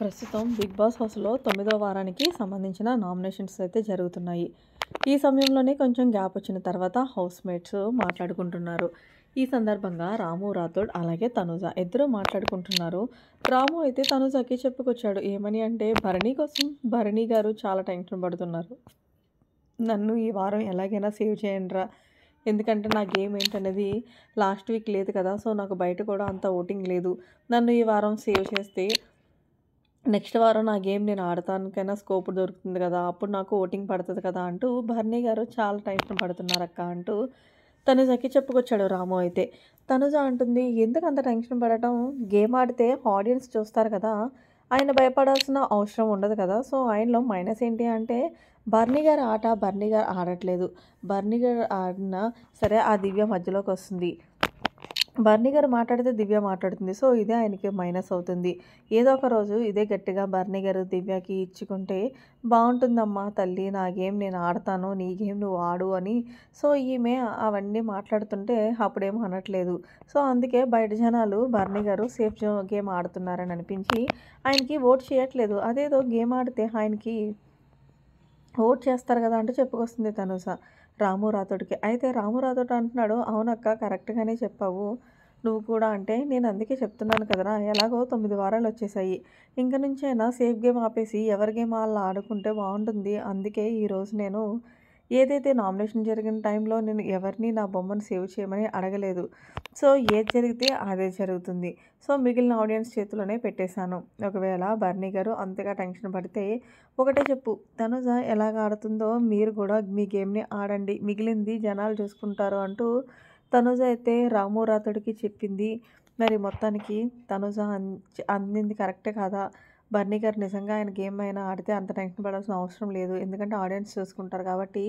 ప్రస్తుతం 'big boss' హౌస్‌లో 9వ వారానికి సంబంధించిన నామినేషన్స్ అయితే జరుగుతున్నాయి. ఈ సమయంలోనే కొంచెం గ్యాప్ వచ్చిన తర్వాత హౌస్‌మేట్స్ మాట్లాడుకుంటున్నారు. ఈ సందర్భంగా రాము రాథోడ్ అలాగే తనూజ ఇద్దరూ మాట్లాడుకుంటున్నారు. రాము అయితే తనూజకి చెప్పుకొచ్చాడు. ఏమని అంటే భరణి కోసం భరణి గారు చాలా టెన్షన్ పడుతున్నారు. నన్ను ఈ వారం ఎలాగైనా సేవ్ చేయండిరా. ఎందుకంటే నా గేమ్ ఏంటనేది లాస్ట్ వీక్ లేదు కదా! సో నాకు బయట కూడా అంత ఓటింగ్ లేదు. నన్ను ఈ వారం సేవ్ చేస్తే నెక్స్ట్ వారం నా గేమ్ నేను ఆడటానికైనా స్కోప్ దొరుకుతుంది కదా! అప్పుడు నాకు ఓటింగ్ పడతది కదా! అంటూ భరణి గారు చాలా టెన్షన్ పడుతున్నారక్క అంటూ తనుజకి చెప్పుకొచ్చాడు రాము అయితే. తనుజ అంటుంది, "ఎందుకంత టెన్షన్ పడటం? గేమ్ ఆడితే ఆడియన్స్ చూస్తారు కదా! ఆయన భయపడాల్సిన అవసరం ఉండదు కదా! సో, ఆయనలో మైనస్ ఏంటి అంటే భరణి గారి ఆట భరణి గారు ఆడట్లేదు. భరణి గారు ఆడినా సరే ఆ దివ్య మధ్యలోకొస్తుంది. బర్నీ గారు మాట్లాడితే దివ్య మాట్లాడుతుంది. సో, ఇదే ఆయనకి మైనస్ అవుతుంది. ఏదో ఒక రోజు ఇదే గట్టిగా బర్నీ గారు దివ్యకి ఇచ్చుకుంటే బావుంటుందమ్మా తల్లి. నా గేమ్ నేను ఆడతాను. నీ గేమ్ నువ్వు ఆడు అని. సో, ఈమె అవన్నీ మాట్లాడుతుంటే అప్పుడేమో అనట్లేదు. సో, అందుకే బయట జనాలు బర్నీ గారు సేఫ్ గేమ్ ఆడుతున్నారని అనిపించి ఆయనకి ఓట్ చేయట్లేదు. అదేదో గేమ్ ఆడితే ఆయనకి ఓట్ చేస్తారు గదా! అంటూ చెప్పుకొస్తుంది తనూజ రాము రాథోడ్‌కి. అయితే రాము రాథోడ్ అంటున్నాడు, "అవునక్క కరెక్ట్‌గానే చెప్పావు. నువ్వు కూడా అంటే నేను అందుకే చెప్తున్నాను కదరా! ఎలాగో 9 వారాలొచ్చేసాయి. ఇంక నుంచైనా సేఫ్ గేమ్ ఆపేసి ఎవరి గేమ్ ఆళ్ళు ఆడుకుంటే బావుంటుంది. అందుకే ఈరోజు నేను ఏదైతే నామినేషన్ జరిగిన టైంలో నేను ఎవరిని నా బొమ్మను సేవ్ చేయమని అడగలేదు. సో, ఏది జరిగితే అదే జరుగుతుంది. సో, మిగిలిన ఆడియన్స్ చేతిలోనే పెట్టేశాను. ఒకవేళ బర్నీ గారు అంతగా టెన్షన్ పడితే ఒకటే చెప్పు, తనుజ ఎలాగ ఆడుతుందో మీరు కూడా మీ గేమ్‌ని ఆడండి. మిగిలింది జనాలు చూసుకుంటారు" అంటూ తనుజ అయితే రాము రాథోడ్‌కి చెప్పింది. మరి మొత్తానికి తనుజ అందింది కరెక్టే కాదా? బర్నీ గారు నిజంగా ఆయన గేమ్ అయినా ఆడితే అంత టెన్షన్ పడాల్సిన అవసరం లేదు. ఎందుకంటే ఆడియన్స్ చూసుకుంటారు కాబట్టి.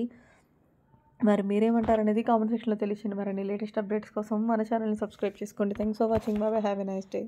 మరి మీరేమంటారనేది కామెంట్ సెక్షన్‌లో తెలియచేయండి. మరిన్ని లేటెస్ట్ అప్డేట్స్ కోసం మన ఛానల్‌ని సబ్స్క్రైబ్ చేసుకోండి. Thanks for watching. By by. Have a nice day.